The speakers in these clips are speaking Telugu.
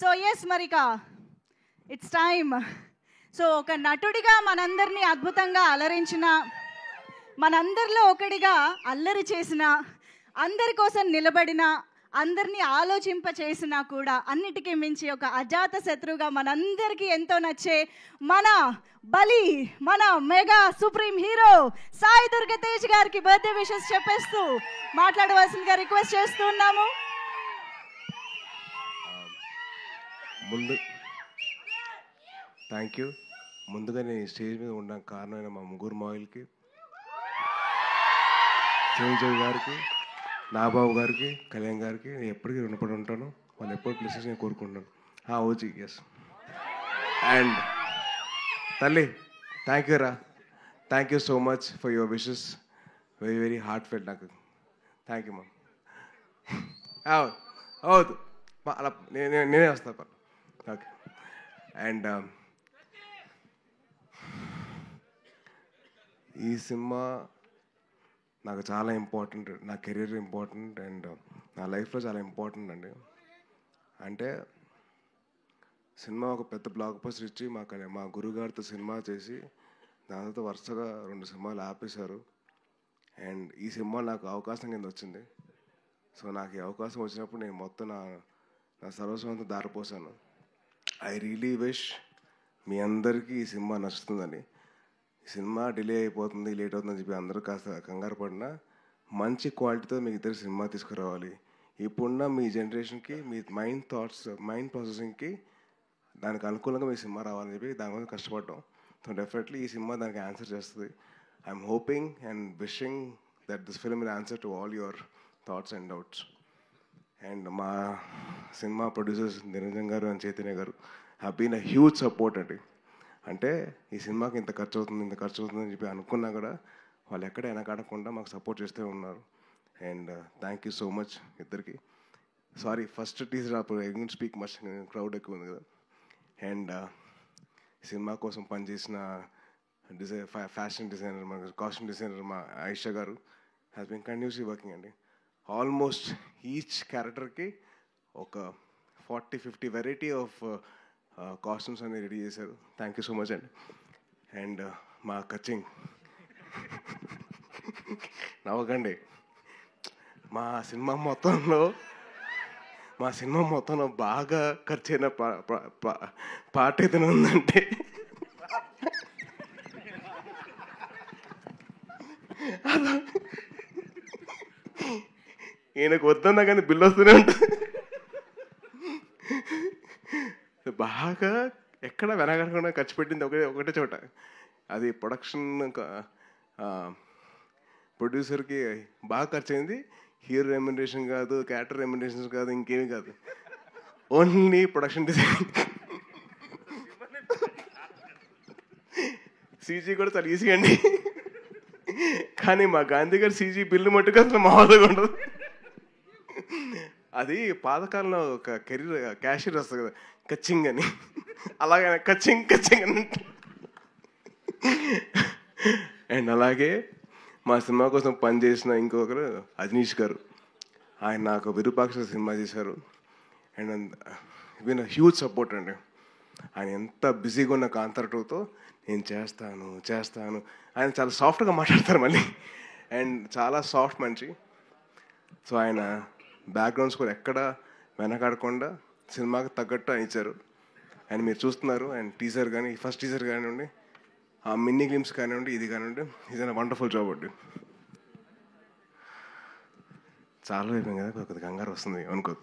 సో ఎస్ మరిక, ఇట్స్ టైమ్. సో ఒక నటుడిగా మనందరినీ అద్భుతంగా అలరించిన, మనందరిలో ఒకడిగా అల్లరి చేసిన, అందరి కోసం నిలబడిన, అందరినీ ఆలోచింప చేసినా కూడా అన్నిటికీ మించి ఒక అజాత శత్రువుగా మనందరికీ ఎంతో నచ్చే మన బలి, మన mega supreme hero Sai Durga Tej గారికి బర్త్డే విషెస్ చెప్పేస్తూ మాట్లాడవలసిందిగా రిక్వెస్ట్ చేస్తున్నాము. ముందు థ్యాంక్ యూ. ముందుగా నేను స్టేజ్ మీద ఉండడానికి కారణమైన మా ముగ్గురు మాయిల్కి, చిరంజీవి గారికి, నాబాబు గారికి, కళ్యాణ్ గారికి నేను ఎప్పటికీ రుణపడి ఉంటాను. వాళ్ళు ఎప్పుడు ప్లేసెస్ నేను కోరుకుంటున్నాను. ఓజీ ఎస్. అండ్ తల్లి థ్యాంక్ యూ రా, thank you so much for your wishes. Very very heartfelt నాకు. Thank you ma'am. అవుదు అలా నేనే వస్తాను. ఓకే. అండ్ ఈ సినిమా నాకు చాలా ఇంపార్టెంట్, నా కెరీర్ ఇంపార్టెంట్ అండ్ నా లైఫ్లో చాలా ఇంపార్టెంట్ అండి. అంటే సినిమా ఒక పెద్ద బ్లాక్ బస్టర్ ఇచ్చి మా గురుగారితో సినిమా చేసి దానితో వరుసగా 2 సినిమాలు ఆపేశారు. అండ్ ఈ సినిమా నాకు అవకాశం కింద వచ్చింది. సో నాకు ఈ అవకాశం వచ్చినప్పుడు నేను మొత్తం నా సర్వస్వంతో దారిపోసాను. ఐ రియలీ విష్ మీ అందరికీ ఈ సినిమా నచ్చుతుందని. ఈ సినిమా డిలే అయిపోతుంది, లేట్ అవుతుందని చెప్పి అందరూ కాస్త కంగారు పడినా మంచి క్వాలిటీతో మీకు ఇద్దరు సినిమా తీసుకురావాలి. ఇప్పుడున్న మీ జనరేషన్కి, మీ మైండ్ ప్రాసెసింగ్కి దానికి అనుకూలంగా మీ సినిమా రావాలని చెప్పి దానికోసం కష్టపడ్డాం. సో డెఫినెట్లీ ఈ సినిమా దానికి ఆన్సర్ చేస్తుంది. I'm hoping and wishing that this film will answer to all your thoughts and doubts. And మా cinema producers Niranjan garu and Chaitanya garu have been a huge support అండి. అంటే ఈ సినిమాకి ఇంత ఖర్చు అవుతుందని చెప్పి అనుకున్నా కూడా వాళ్ళు ఎక్కడ వెనకాడకుండా మాకు సపోర్ట్ చేస్తూ ఉన్నారు. And thank you so much ఇద్దరికి. సారీ ఫస్ట్ టీజర్ అప్పుడు I don't speak much, crowd ఎక్కువ ఉంది కదా. అండ్ సినిమా కోసం పనిచేసిన ఫ్యాషన్ డిజైనర్, మా కాస్ట్యూమ్ డిజైనర్ మా ఆయిషా గారు హ్యాస్ బీన్ కంటిన్యూస్లీ వర్కింగ్ అండి. ఆల్మోస్ట్ ఈచ్ క్యారెక్టర్కి ఒక 40-50 వెరైటీ ఆఫ్ కాస్ట్యూమ్స్ అనేది రెడీ చేశారు. థ్యాంక్ యూ సో మచ్ అండి. అండ్ మా కచింగ్ నవ్వకండి. మా సినిమా మొత్తంలో బాగా ఖర్చైన పాట ఏదైనా ఉందంటే ఈయనకు వద్దన్నా కానీ బిల్లు వస్తూనే ఉంటుంది. బాగా ఎక్కడ వెనకడకుండా ఖర్చు పెట్టింది ఒకటే చోట. అది ప్రొడ్యూసర్కి బాగా ఖర్చు అయింది. హీరో రెమ్యునరేషన్ కాదు, క్యారెక్టర్ రెమ్యునరేషన్స్ కాదు, ఇంకేమీ కాదు, ఓన్లీ ప్రొడక్షన్ డిజైన్. సీజీ కూడా చాలా ఈజీ అండి, కానీ మా గాంధీ గారు సీజీ బిల్లు మట్టుకు అసలు మామూలుగా ఉండదు. అది పాతకాలంలో ఒక క్యాషియర్ వస్తుంది కదా, కచ్చింగ్ అని, అలాగే కచ్చింగ్ అని. అండ్ అలాగే మా సినిమా కోసం పనిచేసిన ఇంకొకరు అజనీష్ గారు, ఆయన నాకు విరూపాక్ష సినిమా చేశారు. అండ్ విన్ హ్యూజ్ సపోర్ట్ అండి. ఆయన ఎంత బిజీగా ఉన్న కాంతార 2తో నేను చేస్తాను ఆయన చాలా సాఫ్ట్గా మాట్లాడతారు మళ్ళీ. అండ్ చాలా సాఫ్ట్ మనిషి. సో ఆయన బ్యాక్గ్రౌండ్ స్కోర్ ఎక్కడ వెనకాడకుండా సినిమాకి తగ్గట్టు ఆయన ఇచ్చారు. అండ్ మీరు చూస్తున్నారు. అండ్ టీజర్ కానీ, ఫస్ట్ టీజర్ కానివ్వండి, ఆ మినీ గ్లిమ్స్ కానివ్వండి, ఇది కానివ్వండి, ఇది వండర్ఫుల్ జాబ్ అండి. చాలా అయిపోయింది కదా, కొద్దిగా కంగారు వస్తుంది అనుకోదు.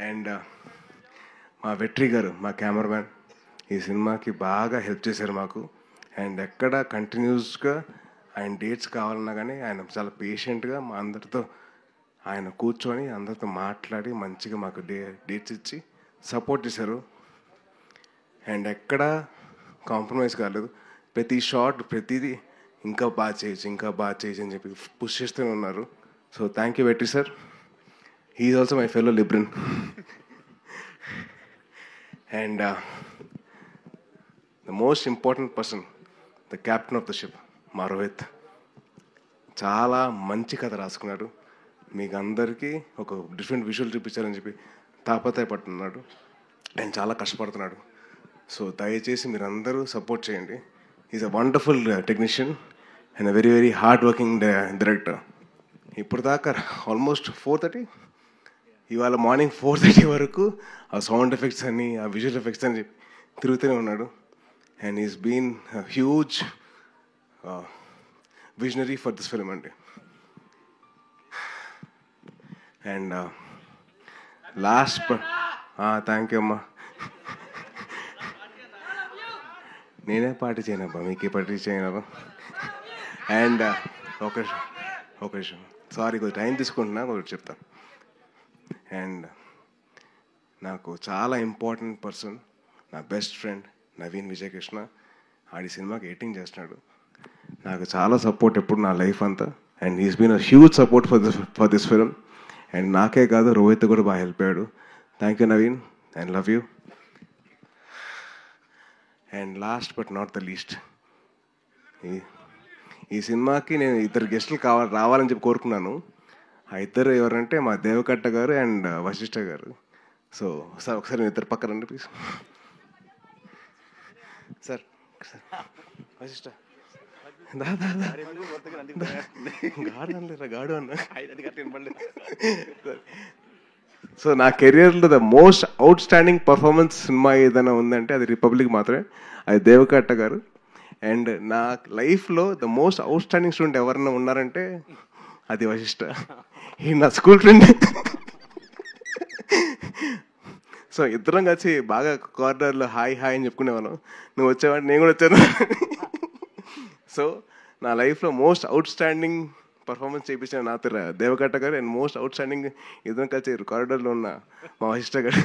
అండ్ మా వెట్రి గారు, మా కెమెరామ్యాన్, ఈ సినిమాకి బాగా హెల్ప్ చేశారు మాకు. అండ్ ఎక్కడ కంటిన్యూస్గా ఆయన డేట్స్ కావాలన్నా కానీ ఆయన చాలా పేషెంట్గా మా అందరితో ఆయన కూర్చొని అందరితో మాట్లాడి మంచిగా మాకు డేట్స్ ఇచ్చి సపోర్ట్ చేశారు. అండ్ ఎక్కడ కాంప్రమైజ్ కాలేదు. ప్రతి షాట్ ప్రతిదీ ఇంకా బాగా చేయొచ్చు అని చెప్పి పుష్ చేస్తూనే ఉన్నారు. So thank you Vetri sir. He is also my fellow Libran. And the most important person, the captain of the ship, మా రోహిత్, చాలా మంచి కథ రాసుకున్నాడు. మీకు అందరికీ ఒక డిఫరెంట్ విజువల్ చూపించాలని చెప్పి తాపత్రయపడుతున్నాడు అండ్ చాలా కష్టపడుతున్నాడు. సో దయచేసి మీరందరూ సపోర్ట్ చేయండి. Is a wonderful technician and a very very hard working director. ఇప్పుడు దాకా ఆల్మోస్ట్ 4:30, ఇవాళ మార్నింగ్ 4:30 వరకు ఆ సౌండ్ ఎఫెక్ట్స్ అని, ఆ విజువల్ ఎఫెక్ట్స్ అని చెప్పి తిరుగుతూనే ఉన్నాడు. And is been huge visionary for this film అండి. అండ్ లాస్ట్ థ్యాంక్ యూ అమ్మా. నేనే పార్టీ చేయనబ్బా, మీకే పార్టీ చేయనబ్బా. అండ్ ఒక విషయం సారీ, కొంచెం టైం తీసుకుంటున్నా, కొంచెం చెప్తాను. అండ్ నాకు చాలా ఇంపార్టెంట్ పర్సన్, నా బెస్ట్ ఫ్రెండ్ నవీన్ విజయకృష్ణ. ఆడి సినిమాకి ఎడిటింగ్ చేస్తున్నాడు. నాకు చాలా సపోర్ట్ ఎప్పుడు నా లైఫ్ అంతా. And he's been a huge support for this film. And నాకే కాదు, రోహిత్ కూడా బాగా హెల్ప్ అయ్యాడు. Thank you Naveen, and love you. And last but not the least, ఈ సినిమాకి నేను 2 గెస్టులు రావాలని చెప్పి కోరుకున్నాను. ఆ 2 ఎవరంటే మా దేవకట్ట గారు అండ్ వశిష్ఠ గారు. సో సార్ ఒకసారి నేను 2 పక్కన రండి ప్లీజ్. సార్ వశిష్ఠ గాడు అన్న. సో నా కెరియర్లో the most out standing performance cinema ఏదైనా ఉందంటే అది రిపబ్లిక్ మాత్రమే. అది దేవకట్ట గారు. అండ్ నా లైఫ్లో the most out standing student ఎవరన్నా ఉన్నారంటే అది వశిష్ఠ. ఈ నా స్కూల్ ఫ్రెండ్. సో ఇద్దరం కలిసి బాగా కార్నర్లో హాయ్ హాయ్ అని చెప్పుకునేవాళ్ళం. నువ్వు వచ్చేవాడు, నేను కూడా వచ్చాను. సో నా లైఫ్లో మోస్ట్ అవుట్ స్టాండింగ్ పర్ఫార్మెన్స్ చేయించిన నా దేవకట్ట గారు. అండ్ మోస్ట్ అవుట్ స్టాండింగ్ ఇద్దరం కలిసి కారిడార్లో ఉన్న మా వశిష్ఠ గారు.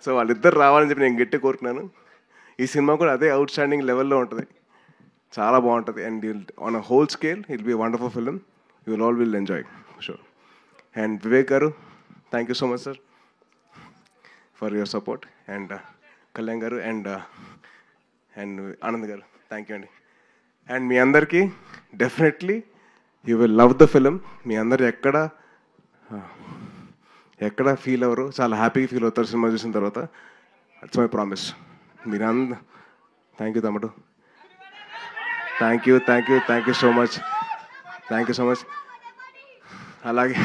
సో వాళ్ళిద్దరు రావాలని చెప్పి నేను గట్టి కోరుకున్నాను. ఈ సినిమా కూడా అదే అవుట్ స్టాండింగ్ లెవెల్లో ఉంటుంది, చాలా బాగుంటుంది. And on a whole scale it be wonderful film. You will all will enjoy sure. And Vivek garu, thank you so much sir for your support. And Kalyan garu and Anand garu, thank you అండి. అండ్ మీ అందరికీ definitely you will love the film. మీ అందరు ఎక్కడ ఫీల్ అవ్వరు, చాలా హ్యాపీగా ఫీల్ అవుతారు సినిమా చూసిన తర్వాత. It's my promise. Thank you తమ్ముడు, థ్యాంక్ యూ సో మచ్. అలాగే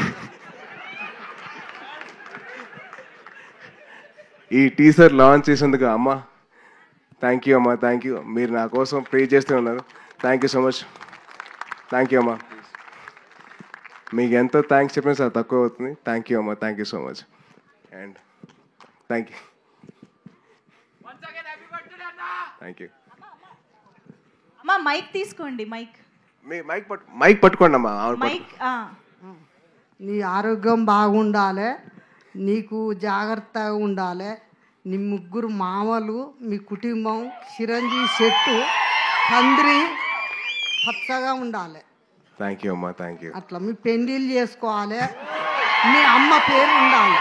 ఈ టీజర్ లాంచ్ చేసేందుకు అమ్మ థ్యాంక్ యూ అమ్మా, థ్యాంక్ యూ. మీరు నా కోసం ప్రే చేస్తూ ఉన్నారు. Thank you so much. Thank you అమ్మా. మీకు ఎంత థ్యాంక్స్ చెప్పినా చాలా తక్కువ అవుతుంది. థ్యాంక్ యూ అమ్మా, thank you so much. And thank you. అమ్మా మైక్ తీసుకోండి. మైక్ పట్టుకోండి అమ్మా. నీ ఆరోగ్యం బాగుండాలి, నీకు జాగ్రత్తగా ఉండాలి. నీ 3 మామలు, మీ కుటుంబం చిరంజీవి చెట్టు తండ్రి పచ్చగా ఉండాలి. థ్యాంక్ యూ అమ్మా, థ్యాంక్ యూ. అట్లా మీ పెళ్ళిళ్ళు చేసుకోవాలి, మీ అమ్మ పేరు ఉండాలి.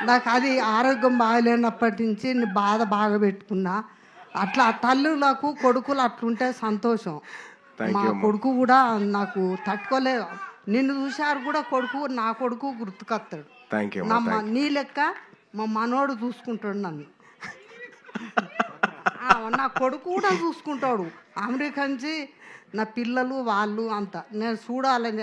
నాకు అది ఆరోగ్యం బాగలేనప్పటి నుంచి నీ బాధ బాగా పెట్టుకున్నా. అట్లా తల్లులకు కొడుకులు అట్లుంటే సంతోషం. మా కొడుకు కూడా నాకు తట్టుకోలేదు. నిన్ను చూశారు కూడా నా కొడుకు గుర్తుకొస్తాడు. నీ లెక్క మా మనోడు చూసుకుంటాడు నన్ను. నా కొడుకు కూడా చూసుకుంటాడు. అమెరికా నుంచి నా పిల్లలు వాళ్ళు అంతా నేను చూడాలని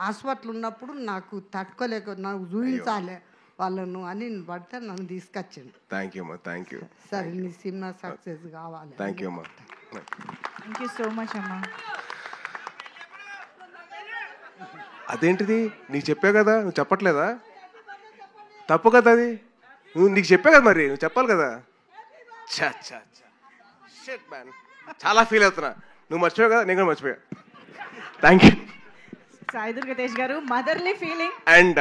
హాస్పిటల్ ఉన్నప్పుడు నాకు తట్టుకోలేక నాకు చూపించాలి వాళ్ళను అని పడితే నన్ను తీసుకొచ్చింది. థ్యాంక్ యూ అమ్మా, థ్యాంక్ యూ. సరే నీ సినిమా సక్సెస్ కావాలి. థ్యాంక్ యూ అమ్మా. థ్యాంక్ యూ సో మచ్ అమ్మా. అదేంటిది నీకు చెప్పా కదా, నువ్వు చెప్పట్లేదా? తప్పు కదా అది. నీకు చెప్పా కదా, మరి నువ్వు చెప్పాలి కదా. చాలా ఫీల్ అవుతున్నా. నువ్వు మర్చిపోయావు కదా, నేను కూడా మర్చిపోయా. థ్యాంక్ యూ సాయి దుర్గ తేజ్ గారు. Motherly feeling. అండ్